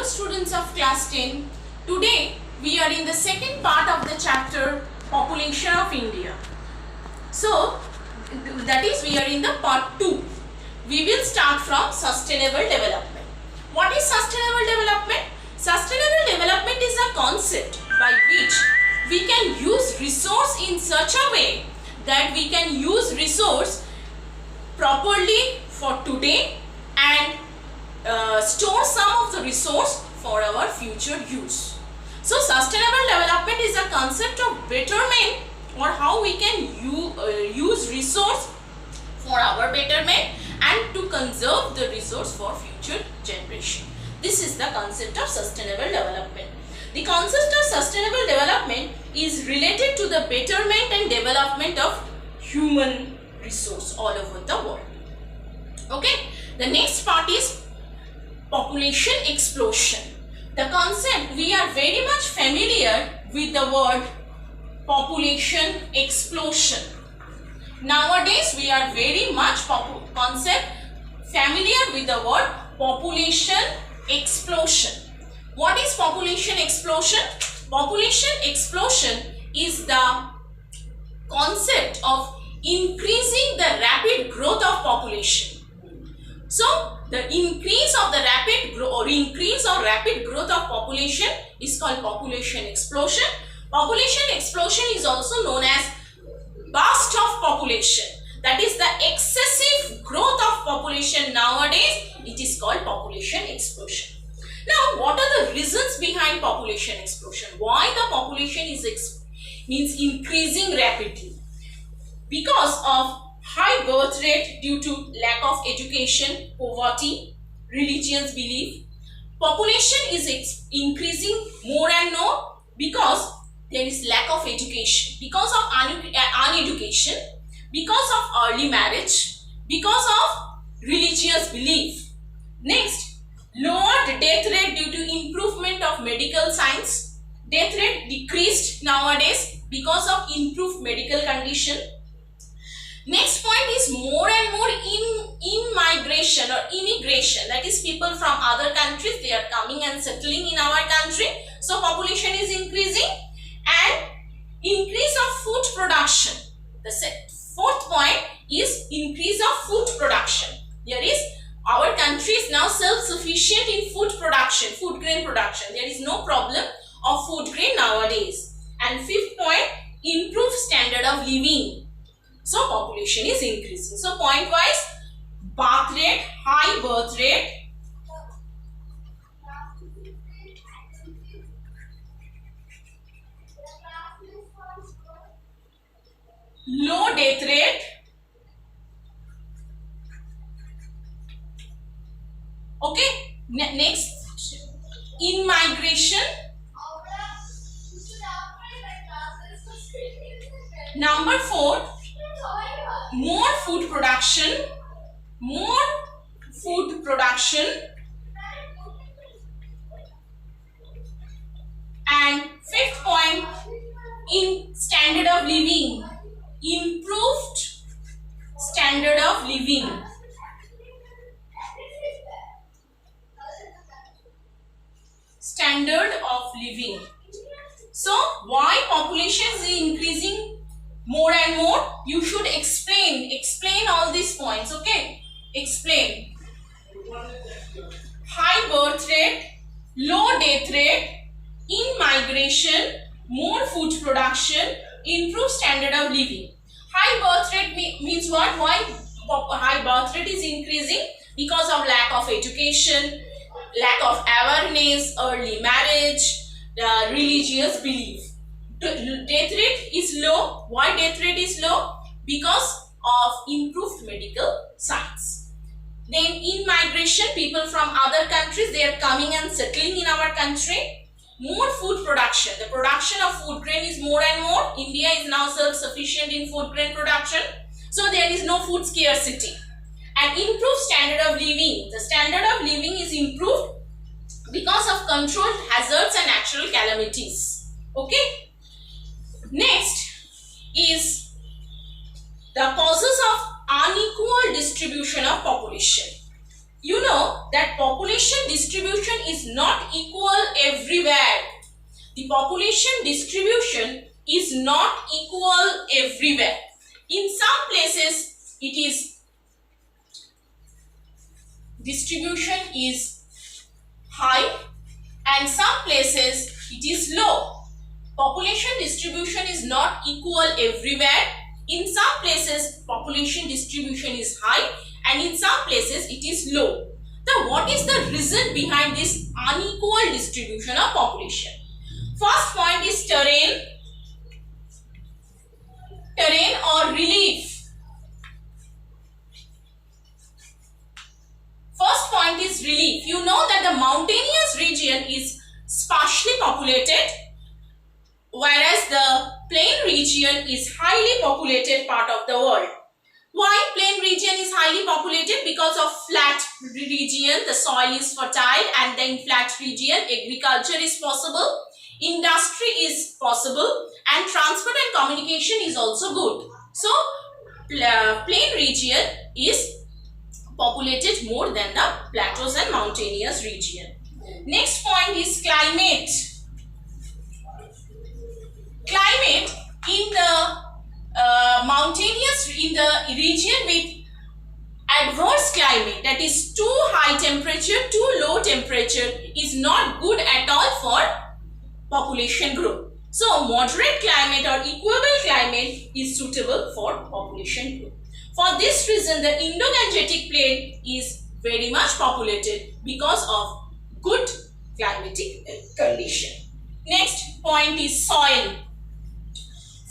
Hello students of class 10. Today we are in the second part of the chapter Population of India. So that is we are in the part 2. We will start from sustainable development. What is sustainable development? Sustainable development is a concept by which we can use resource in such a way that we can use resource properly for today and store some of the resource for our future use. So sustainable development is a concept of betterment or how we can use resource for our betterment and to conserve the resource for future generation. This is the concept of sustainable development. The concept of sustainable development is related to the betterment and development of human resource all over the world. Okay, the next part is population explosion. The concept, we are very much familiar with the word population explosion. Nowadays we are very much familiar with the word population explosion. What is population explosion? Population explosion is the concept of increasing the rapid growth of population. So the increase of the rapid growth of population is called population explosion. Population explosion is also known as burst of population. That is the excessive growth of population nowadays. It is called population explosion. Now, what are the reasons behind population explosion? Why the population means increasing rapidly? Because of high birth rate due to lack of education, poverty, religious belief. Population is increasing more and more because there is lack of education, because of uneducation, because of early marriage, because of religious belief. Next, lowered death rate due to improvement of medical science. Death rate decreased nowadays because of improved medical condition. Next point is more and more in migration or immigration, that is people from other countries, they are coming and settling in our country. So population is increasing and increase of food production. The fourth point is increase of food production. There is our country is now self-sufficient in food production, food grain production. There is no problem of food grain nowadays. And fifth point, improved standard of living. So population is increasing. So point wise, birth rate, high birth rate, low death rate, okay. Next, in migration. Number 4, more food production, and fifth point, in standard of living, improved standard of living. Standard of living. So why population is increasing more and more? You should explain all these points, okay? Explain. High birth rate, low death rate, in migration, more food production, improved standard of living. High birth rate means what? Why high birth rate is increasing? Because of lack of education, lack of awareness, early marriage, religious belief. Death rate is low. Why death rate is low? Because of improved medical science. Then in migration, people from other countries, they are coming and settling in our country. More food production. The production of food grain is more and more. India is now self-sufficient in food grain production. So there is no food scarcity. And improved standard of living. The standard of living is improved because of controlled hazards and natural calamities. Okay. Next is the causes of unequal distribution of population. you know that population distribution is not equal everywhere. The population distribution is not equal everywhere. In some places it is distribution is high and some places it is low. Population distribution is not equal everywhere. In some places population distribution is high and in some places it is low. Now what is the reason behind this unequal distribution of population? First point is terrain or relief. First point is relief. You know that the mountainous region is sparsely populated, whereas the plain region is highly populated part of the world. Why plain region is highly populated? Because of flat region, the soil is fertile, and then flat region, agriculture is possible, industry is possible, and transport and communication is also good. So, plain region is populated more than the plateaus and mountainous region. Next point is climate. Climate in the in the region with adverse climate, that is too high temperature, too low temperature, is not good at all for population growth. So moderate climate or equable climate is suitable for population growth. For this reason, the Indo-Gangetic Plain is very much populated because of good climatic condition. Next point is soil.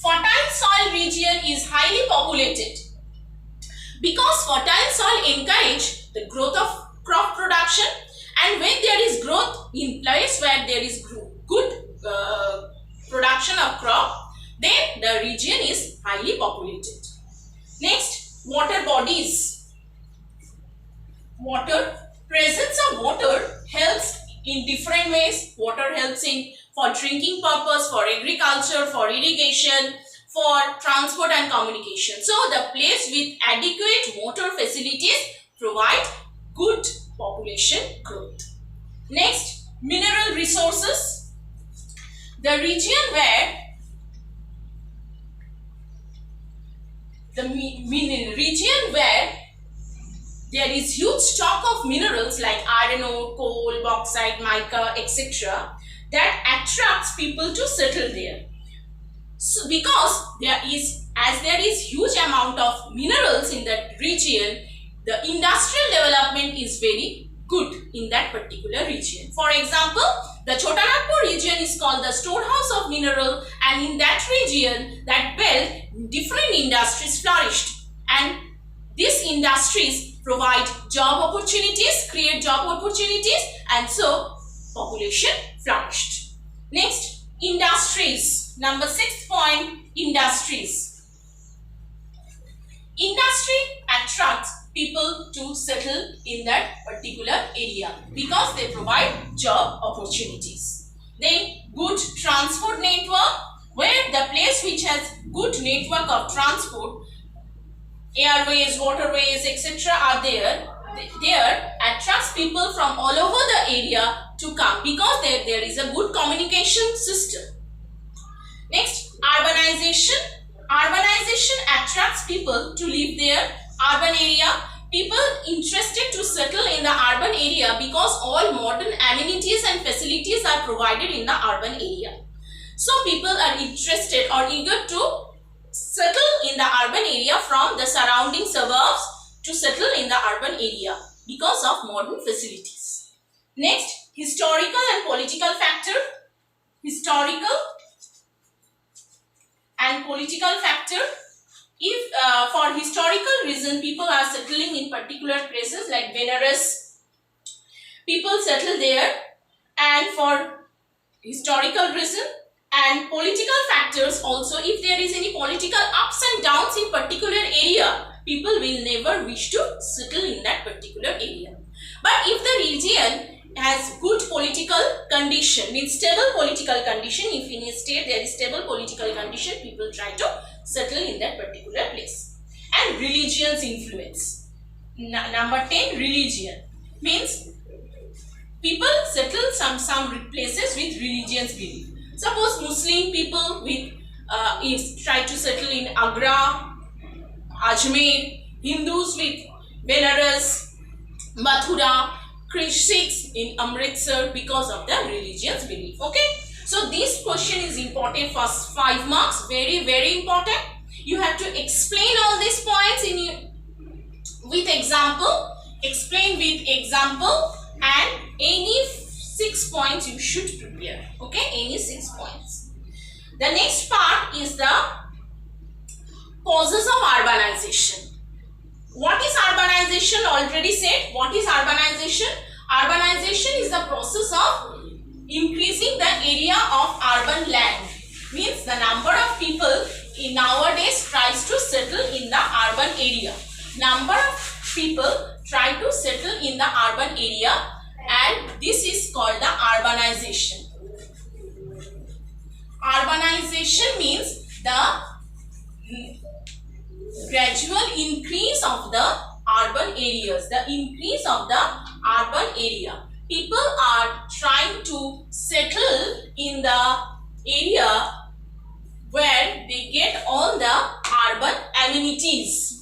Fertile soil region is highly populated because fertile soil encourage the growth of crop production, and when there is growth in place where there is good production of crop, then the region is highly populated. Next, water bodies. Presence of water helps in different ways. Water helps in for drinking purpose, for agriculture, for irrigation, for transport and communication. So the place with adequate water facilities provide good population growth. Next, mineral resources. The region where there is huge stock of minerals like iron ore, coal, bauxite, mica, etc., that attracts people to settle there. So because there is huge amount of minerals in that region, the industrial development is very good in that particular region. For example, the Chotanagpur region is called the storehouse of mineral, and in that region, that belt, different industries flourished, and these industries provide job opportunities, create job opportunities, and so population flourished. Next, industries. Number 6 point, industries. Industry attracts people to settle in that particular area because they provide job opportunities. Then good transport network, where the place which has good network of transport, airways, waterways, etc. are there attracts people from all over the area to come because there is a good communication system. Next, urbanization. Urbanization attracts people to live there. Urban area, people interested to settle in the urban area because all modern amenities and facilities are provided in the urban area. So people are interested or eager to settle in the urban area from the surrounding suburbs to settle in the urban area because of modern facilities. Next, historical and political factor. Historical and political factor. If for historical reason people are settling in particular places like Benares, people settle there, and for historical reason and political factors also, if there is any political ups and downs in particular area, people will never wish to settle in that particular area. But if the region has good political condition, means stable political condition, if in a state there is stable political condition, people try to settle in that particular place. And religion's influence. Number 10, religion. means people settle some places with religious belief. Suppose Muslim people with try to settle in Agra, Ajmer, Hindus with Benares, Mathura, Sikhs in Amritsar because of their religious belief. Okay, so this question is important for 5 marks. Very, very important. You have to explain all these points with example. Explain with example, and any 6 points you should prepare. Okay, any 6 points. The next part is the causes of urbanization. What is urbanization? Already said. What is urbanization? Urbanization is the process of increasing the area of urban land. Means the number of people in nowadays tries to settle in the urban area. Number of people try to settle in the urban area, and this is called the urbanization. Urbanization means the gradual increase of the urban areas. The increase of the urban area. People are trying to settle in the area where they get all the urban amenities.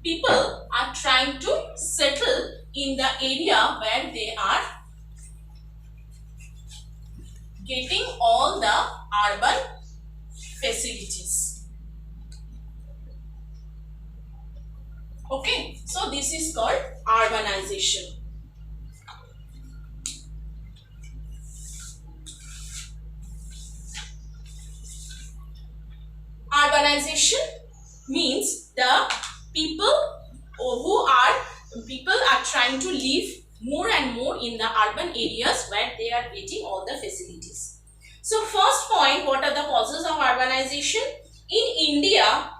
People are trying to settle in the area where they are getting all the urban facilities. Okay, so this is called urbanization. Urbanization means the people are trying to live more and more in the urban areas where they are getting all the facilities. So first point, what are the causes of urbanization? In India,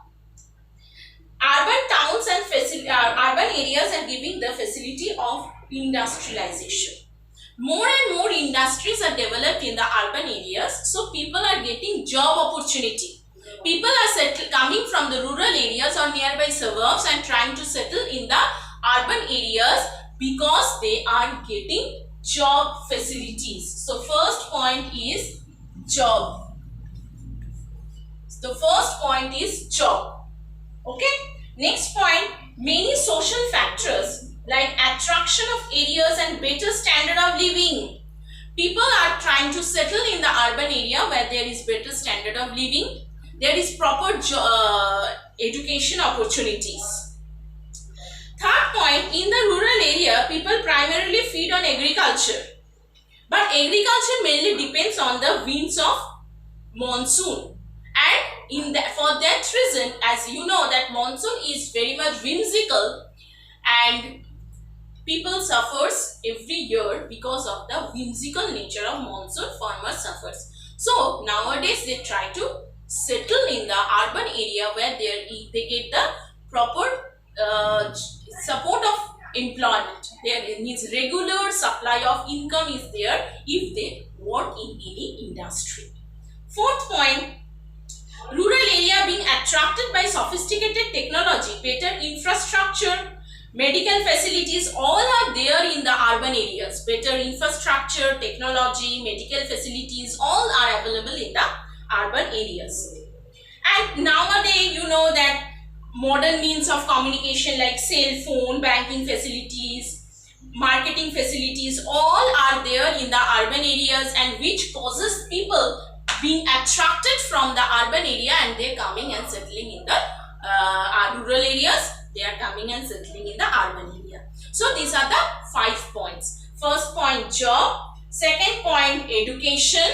urban towns and urban areas are giving the facility of industrialization. More and more industries are developed in the urban areas, so people are getting job opportunity. People are coming from the rural areas or nearby suburbs and trying to settle in the urban areas because they are getting job facilities. So first point is job. The first point is job. Okay. Next point, many social factors like attraction of areas and better standard of living. People are trying to settle in the urban area where there is better standard of living. There is proper education opportunities. Third point, in the rural area, people primarily feed on agriculture. But agriculture mainly depends on the winds of monsoon. And for that reason, as you know, that monsoon is very much whimsical and people suffers every year because of the whimsical nature of monsoon. Farmers suffers. So nowadays they try to settle in the urban area where they get the proper support of employment. There needs regular supply of income is there if they work in any industry. Fourth point, rural area being attracted by sophisticated technology, better infrastructure, medical facilities, all are there in the urban areas. Better infrastructure, technology, medical facilities, all are available in the urban areas. And nowadays, you know that modern means of communication like cell phone, banking facilities, marketing facilities, all are there in the urban areas, and which causes people being attracted from the urban area and they coming and settling in the rural areas. They are coming and settling in the urban area. So these are the 5 points. First point, job. Second point, education.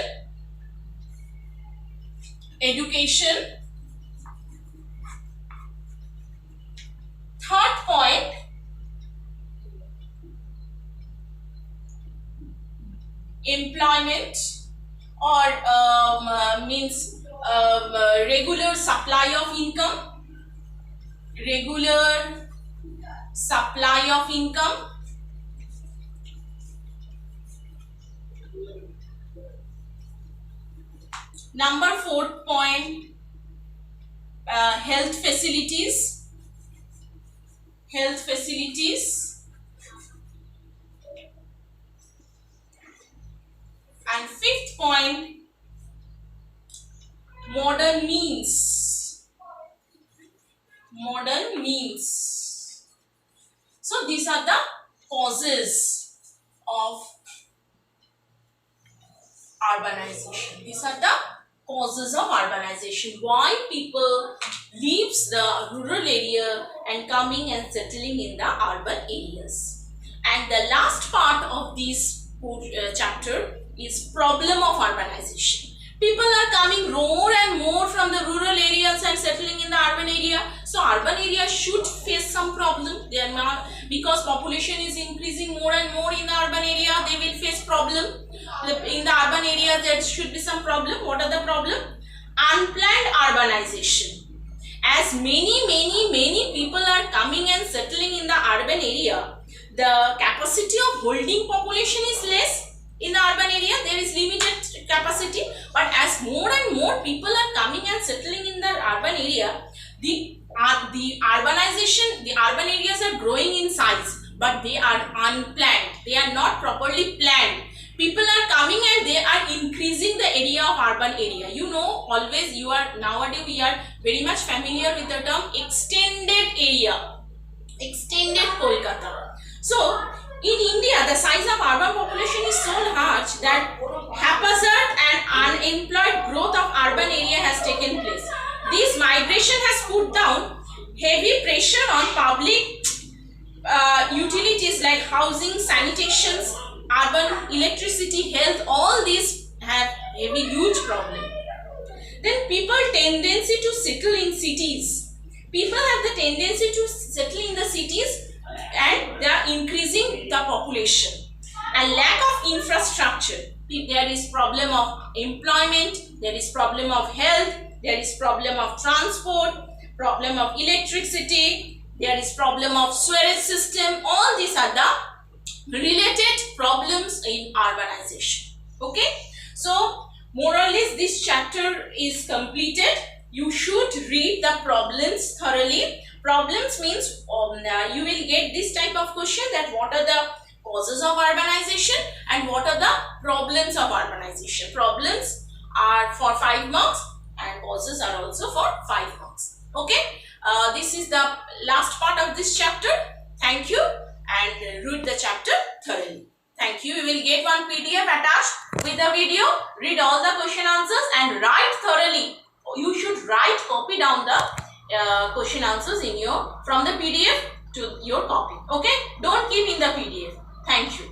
Third point, employment or means regular supply of income. Number 4 point, health facilities, and fifth point, modern means. So these are the causes of urbanization. Why people leaves the rural area and coming and settling in the urban areas. And the last part of this chapter is problem of urbanization. People are coming more and more from the rural areas and settling in the urban area. So urban areas should face some problem. They are not, because population is increasing more and more in the urban area, they will face problem. In the urban area there should be some problem. What are the problem? Unplanned urbanization. As many people are coming and settling in the urban area, the capacity of holding population is less. In the urban area there is limited capacity, but as more and more people are coming and settling in the urban area, the urbanization, the urban areas are growing in size, but they are unplanned. They are not properly planned. People are coming and they are increasing the area of urban area. You know, always you are, nowadays we are very much familiar with the term extended area, extended Kolkata. So in India, the size of urban population is so large that haphazard and unemployed growth of urban area has taken place. This migration has put down heavy pressure on public utilities like housing, sanitations, urban electricity, health. All these have heavy, huge problem. Then people tendency to settle in cities. People have the tendency to settle in the cities and they are increasing the population. And lack of infrastructure. There is problem of employment, there is problem of health, there is problem of transport, problem of electricity, there is problem of sewerage system. All these are the related problems in urbanization. Okay, so more or less this chapter is completed. You should read the problems thoroughly. Problems means you will get this type of question, that what are the causes of urbanization and what are the problems of urbanization. Problems are for 5 marks and causes are also for 5 marks. Okay, this is the last part of this chapter. Thank you, and read the chapter thoroughly. Thank you. You will get one PDF attached with the video. Read all the question answers and write thoroughly. You should write, copy down the question answers in your, from the PDF to your copy. Okay, don't keep in the PDF. Thank you.